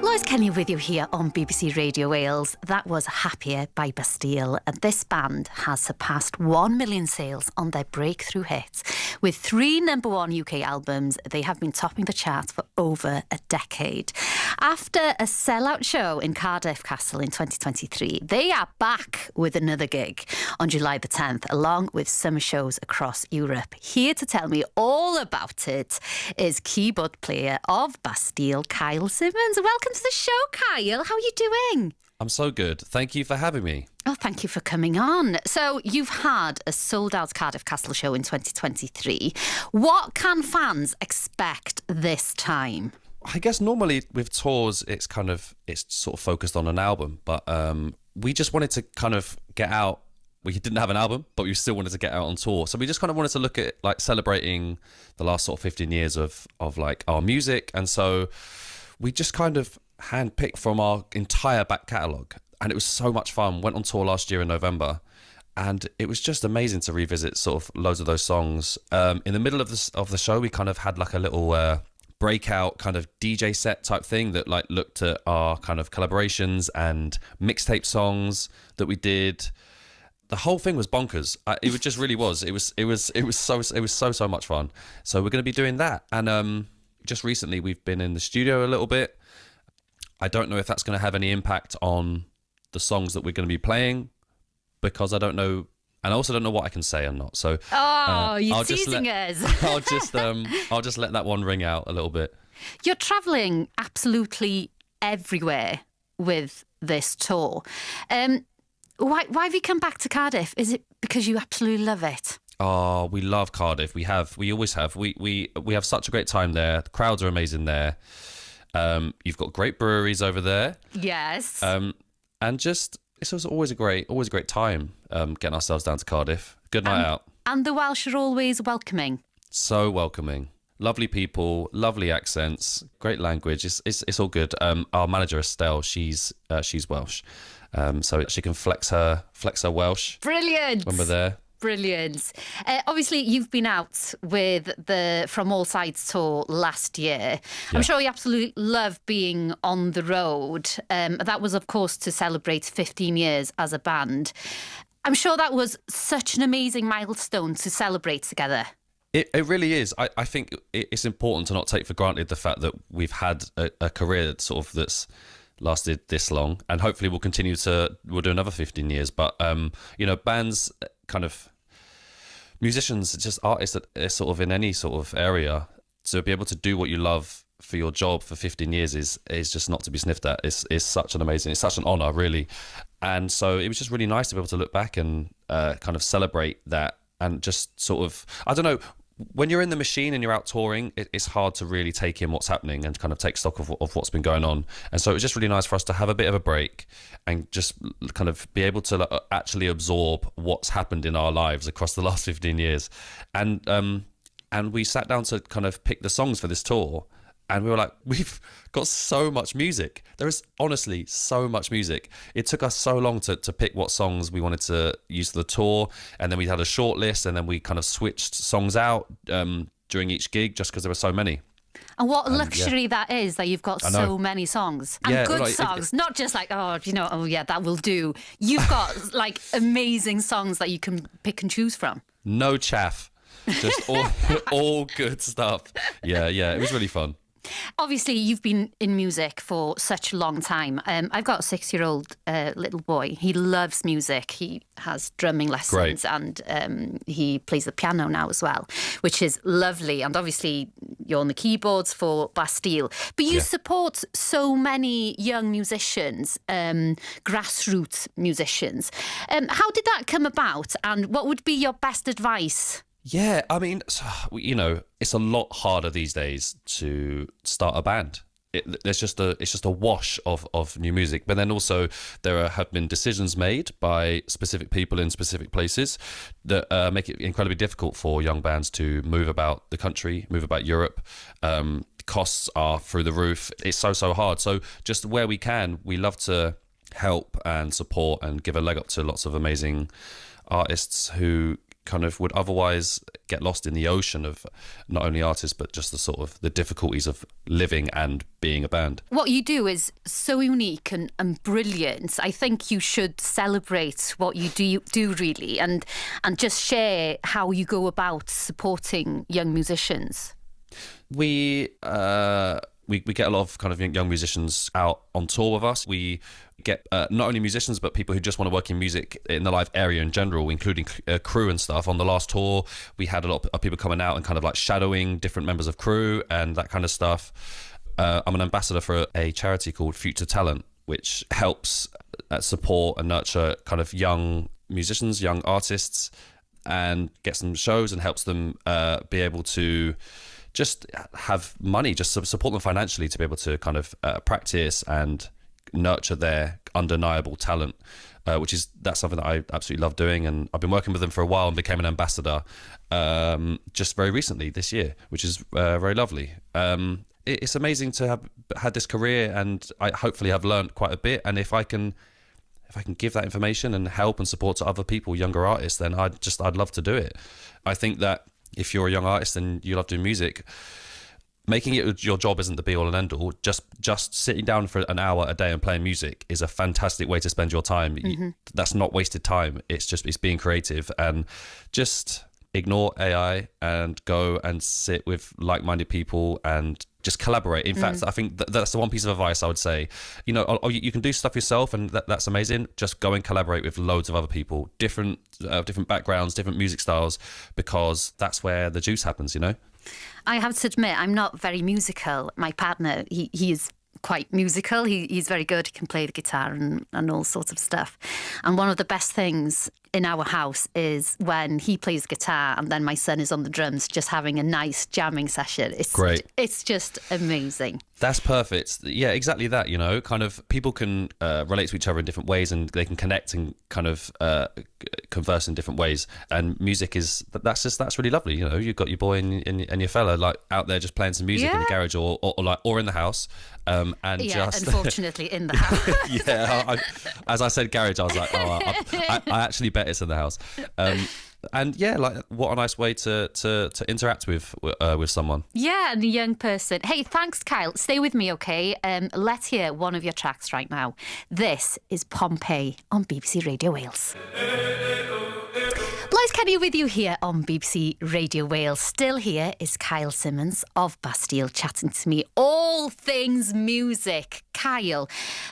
Lois Kenny with you here on BBC Radio Wales. That was Happier by Bastille. And this band has surpassed 1 million sales on their breakthrough hits. With 3 #1 UK albums, they have been topping the charts for over a decade. After a sellout show in Cardiff Castle in 2023, they are back with another gig on July the 10th, along with summer shows across Europe. Here to tell me all about it is keyboard player of Bastille, Kyle Simmons. Welcome to the show, Kyle. How are you doing? I'm so good. Thank you for having me. Oh, thank you for coming on. So you've had a sold-out Cardiff Castle show in 2023. What can fans expect this time? I guess normally with tours, it's sort of focused on an album, but we just wanted to kind of get out. We didn't have an album, but we still wanted to get out on tour. So we just kind of wanted to look at like celebrating the last sort of 15 years of like our music. And so we just kind of handpicked from our entire back catalogue. And it was so much fun. Went on tour last year in November. And it was just amazing to revisit sort of loads of those songs. In the middle of the show, we kind of had like a little breakout kind of DJ set type thing that like looked at our kind of collaborations and mixtape songs that we did. The whole thing was bonkers. It just really was. It was so much fun. So we're going to be doing that. And just recently we've been in the studio a little bit. I don't know if that's going to have any impact on the songs that we're going to be playing because I don't know. And I also don't know what I can say and not. So you're teasing us. I'll just let that one ring out a little bit. You're travelling absolutely everywhere with this tour. Why have you come back to Cardiff? Is it because you absolutely love it? Oh, we love Cardiff. We always have. We have such a great time there. The crowds are amazing there. You've got great breweries over there. Yes. And just it's always a great time getting ourselves down to Cardiff. Good night out. And the Welsh are always welcoming. So welcoming. Lovely people, lovely accents, great language. It's all good. Our manager Estelle, she's Welsh. So she can flex her Welsh. Brilliant. When we're there. Brilliant. Obviously, you've been out with the From All Sides tour last year. Yeah. I'm sure you absolutely love being on the road. That was, of course, to celebrate 15 years as a band. I'm sure that was such an amazing milestone to celebrate together. It really is. I think it's important to not take for granted the fact that we've had a career that's lasted this long, and hopefully we'll do another 15 years. But bands, kind of musicians, just artists that are sort of in any sort of area, to be able to do what you love for your job for 15 years is just not to be sniffed at. It's such an honor, really. And so it was just really nice to be able to look back and kind of celebrate that, and just sort of, I don't know, when you're in the machine and you're out touring, it's hard to really take in what's happening and kind of take stock of what's been going on. And so it was just really nice for us to have a bit of a break and just kind of be able to actually absorb what's happened in our lives across the last 15 years. And we sat down to kind of pick the songs for this tour. And we were like, we've got so much music. There is honestly so much music. It took us so long to pick what songs we wanted to use for the tour. And then we had a short list, and then we kind of switched songs out during each gig just because there were so many. And what luxury that is, that you've got so many songs. And good songs, not just like, that will do. You've got like amazing songs that you can pick and choose from. No chaff. Just all good stuff. Yeah, it was really fun. Obviously, you've been in music for such a long time. I've got a 6-year-old little boy. He loves music. He has drumming lessons. Great. And he plays the piano now as well, which is lovely. And obviously, you're on the keyboards for Bastille. But you support so many young musicians, grassroots musicians. How did that come about? And what would be your best advice? Yeah, I mean, it's a lot harder these days to start a band. It's just a wash of new music. But then also there have been decisions made by specific people in specific places that make it incredibly difficult for young bands to move about the country, move about Europe. Costs are through the roof. It's so hard. So just where we can, we love to help and support and give a leg up to lots of amazing artists who kind of would otherwise get lost in the ocean of not only artists but just the sort of the difficulties of living and being a band. What you do is so unique and brilliant. I think you should celebrate what you do really, and just share how you go about supporting young musicians. We get a lot of kind of young musicians out on tour with us. We get not only musicians but people who just want to work in music in the live area in general, including crew and stuff. On the last tour, we had a lot of people coming out and kind of like shadowing different members of crew and that kind of stuff. I'm an ambassador for a charity called Future Talent, which helps support and nurture kind of young musicians, young artists, and gets them shows and helps them be able to just have money, just support them financially to be able to kind of practice and nurture their undeniable talent, that's something that I absolutely love doing. And I've been working with them for a while and became an ambassador just very recently this year, which is very lovely. It's amazing to have had this career, and I hopefully have learned quite a bit. And if I can give that information and help and support to other people, younger artists, then I'd love to do it. I think that if you're a young artist and you love doing music, making it your job isn't the be all and end all. Just sitting down for an hour a day and playing music is a fantastic way to spend your time. Mm-hmm. That's not wasted time. It's being creative, and just ignore AI and go and sit with like-minded people and just collaborate. In fact, I think that's the one piece of advice I would say. You can do stuff yourself, and that's amazing. Just go and collaborate with loads of other people, different backgrounds, different music styles, because that's where the juice happens, I have to admit, I'm not very musical. My partner, he is quite musical. He's very good. He can play the guitar and all sorts of stuff. And one of the best things in our house is when he plays guitar and then my son is on the drums, just having a nice jamming session. It's great. It's just amazing. That's perfect. Yeah, exactly that. Kind of people can relate to each other in different ways, and they can connect and kind of converse in different ways. And music that's really lovely. You've got your boy and your fella like out there just playing some music in the garage or in the house. Unfortunately in the house. As I said garage, I was like, I actually bet it's in the house. What a nice way to interact with someone. Yeah, and a young person. Hey, thanks, Kyle. Stay with me, okay? Let's hear one of your tracks right now. This is Pompeii on BBC Radio Wales. Lois Kenny with you here on BBC Radio Wales. Still here is Kyle Simmons of Bastille chatting to me all things music. Kyle,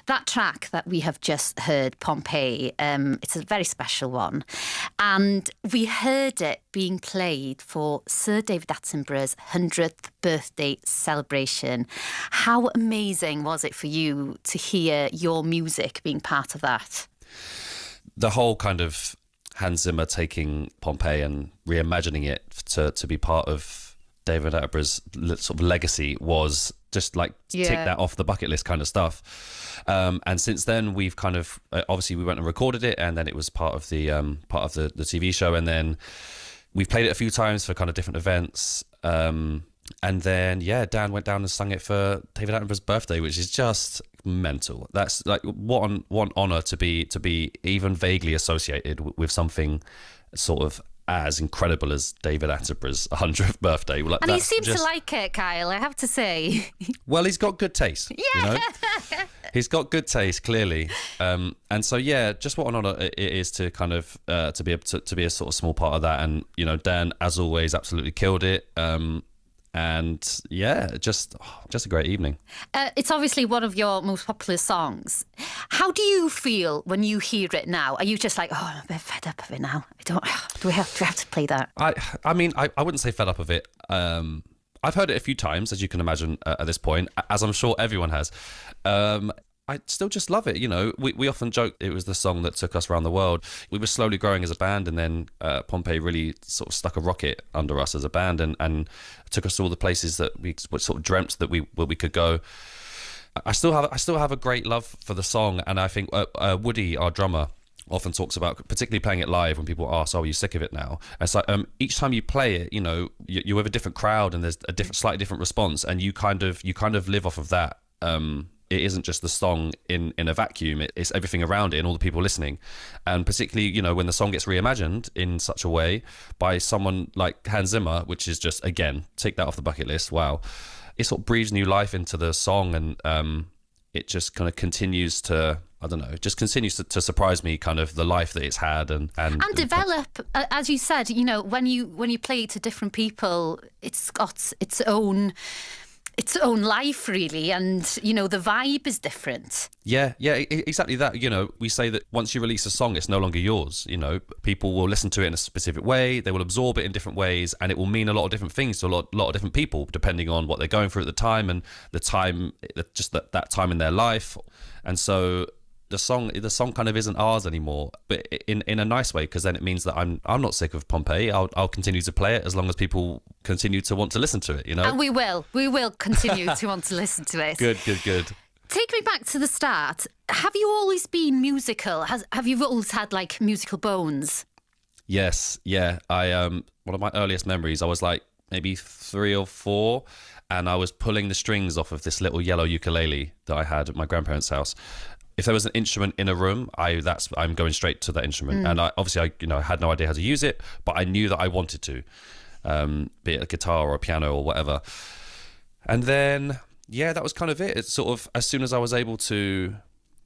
that track that we have just heard, Pompeii, it's a very special one. And we heard it being played for Sir David Attenborough's 100th birthday celebration. How amazing was it for you to hear your music being part of that? The whole kind of Hans Zimmer taking Pompeii and reimagining it to be part of David Attenborough's sort of legacy was just like tick that off the bucket list kind of stuff. And since then we've kind of obviously we went and recorded it, and then it was part of the TV show, and then we've played it a few times for kind of different events. And then Dan went down and sung it for David Attenborough's birthday, which is just mental. That's like what an honor to be even vaguely associated with something sort of as incredible as David Attenborough's 100th birthday. And he seems to like it, Kyle, I have to say. Well, he's got good taste. Yeah. He's got good taste, clearly. And so, just what an honor it is to kind of to be able to be a sort of small part of that. And, Dan, as always, absolutely killed it. And just a great evening. It's obviously one of your most popular songs. How do you feel when you hear it now? Are you just like, I'm a bit fed up of it now? Do we have to play that? I mean, I wouldn't say fed up of it. I've heard it a few times, as you can imagine, at this point, as I'm sure everyone has. I still just love it. We often joke it was the song that took us around the world. We were slowly growing as a band, and then Pompeii really sort of stuck a rocket under us as a band and took us to all the places that we sort of dreamt that we could go. I still have a great love for the song, and I think Woody, our drummer, often talks about, particularly playing it live, when people ask, are you sick of it now? And it's like each time you play it, you're with a different crowd, and there's a slightly different response, and you kind of live off of that. it isn't just the song in a vacuum. It's everything around it and all the people listening. And particularly, when the song gets reimagined in such a way by someone like Hans Zimmer, which is just, again, take that off the bucket list. Wow. It sort of breathes new life into the song, and it just kind of continues to, I don't know, just continues to surprise me, kind of the life that it's had and develop. As you said, when you play it to different people, it's got its own life, really, and the vibe is different. Yeah, exactly that. We say that once you release a song, it's no longer yours. People will listen to it in a specific way, they will absorb it in different ways, and it will mean a lot of different things to a lot of different people, depending on what they're going through at the time and the time, just that time in their life. And so the song kind of isn't ours anymore, but in a nice way, because then it means that I'm not sick of Pompeii. I'll continue to play it as long as people continue to want to listen to it, And we will continue to want to listen to it. Good. Take me back to the start. Have you always been musical? Have you always had like musical bones? Yes, yeah. One of my earliest memories, I was like maybe 3 or 4, and I was pulling the strings off of this little yellow ukulele that I had at my grandparents' house. If there was an instrument in a room, I'm going straight to that instrument. And I had no idea how to use it, but I knew that I wanted to, be it a guitar or a piano or whatever. And then, that was kind of it. It's sort of, as soon as I was able to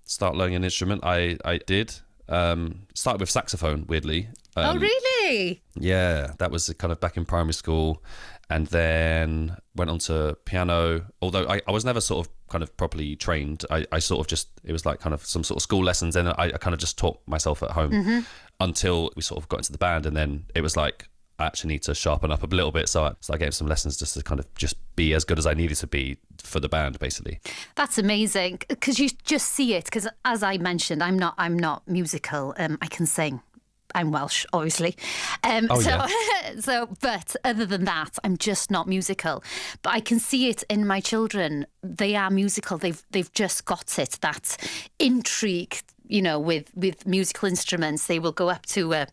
start learning an instrument, I did. Started with saxophone, weirdly. Oh, really? Yeah, that was kind of back in primary school. And then went on to piano, although I was never sort of kind of properly trained. I sort of just, it was like kind of some sort of school lessons, and I kind of just taught myself at home until we sort of got into the band, and then it was like, I actually need to sharpen up a little bit. So I gave some lessons just to kind of just be as good as I needed to be for the band, basically. That's amazing, because you just see it, because as I mentioned, I'm not musical. I can sing. I'm Welsh, obviously. But other than that, I'm just not musical. But I can see it in my children. They are musical. They've just got it. That intrigue, with musical instruments. They will go up to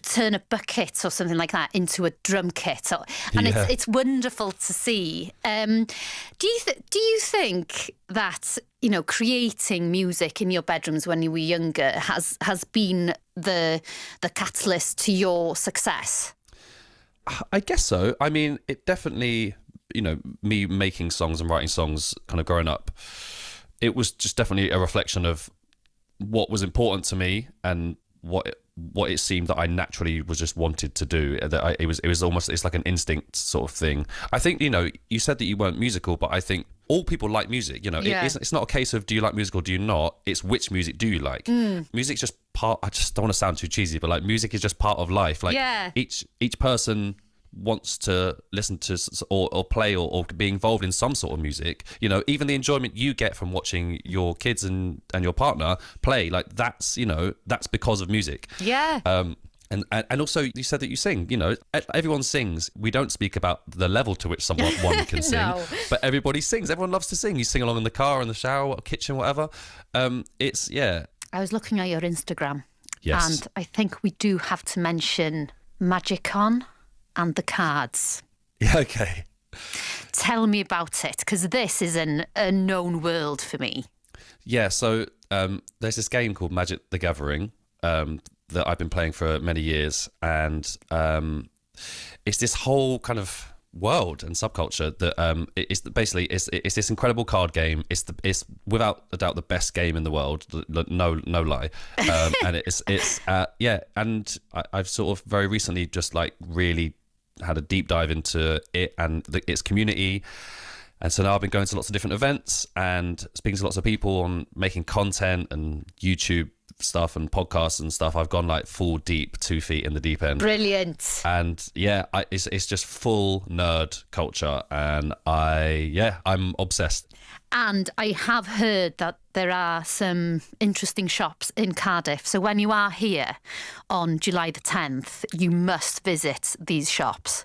turn a bucket or something like that into a drum kit, and it's wonderful to see. Do you think that creating music in your bedrooms when you were younger has been the catalyst to your success? I guess so. I mean, it definitely, me making songs and writing songs kind of growing up, it was just definitely a reflection of what was important to me and what it seemed that I naturally was just wanted to do. It was almost, it's like an instinct sort of thing. I think, you said that you weren't musical, but I think all people like music. It's not a case of do you like music or do you not. It's which music do you like. Music's just part. I just don't want to sound too cheesy, but like music is just part of life. Like each person wants to listen to or play or be involved in some sort of music. Even the enjoyment you get from watching your kids and your partner play, like that's because of music. And also, you said that you sing. Everyone sings. We don't speak about the level to which one can sing, but everybody sings. Everyone loves to sing. You sing along in the car, in the shower, kitchen, whatever. I was looking at your Instagram, yes, and I think we do have to mention Magicon and the cards. Yeah, okay. Tell me about it, because this is an unknown world for me. Yeah, so there's this game called Magic the Gathering that I've been playing for many years, and it's this whole kind of world and subculture that it's basically it's this incredible card game. It's without a doubt the best game in the world, no lie. And and I've sort of very recently just like really had a deep dive into it and its community. And so now I've been going to lots of different events and speaking to lots of people on making content and YouTube stuff and podcasts and stuff. I've gone like full deep, 2 feet in the deep end. Brilliant. And it's just full nerd culture, and I'm obsessed. And I have heard that there are some interesting shops in Cardiff. So when you are here on July the 10th, you must visit these shops.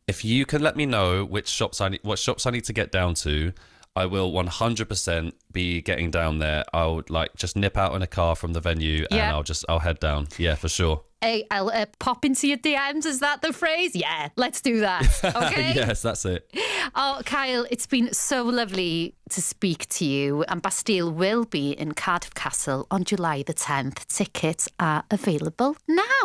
If you can let me know what shops I need to get down to, I will 100% be getting down there. I'll just nip out in a car from the venue and I'll head down. Yeah, for sure. Hey, I'll pop into your DMs. Is that the phrase? Yeah, let's do that. Okay. Yes, that's it. Oh, Kyle, it's been so lovely to speak to you. And Bastille will be in Cardiff Castle on July the 10th. Tickets are available now.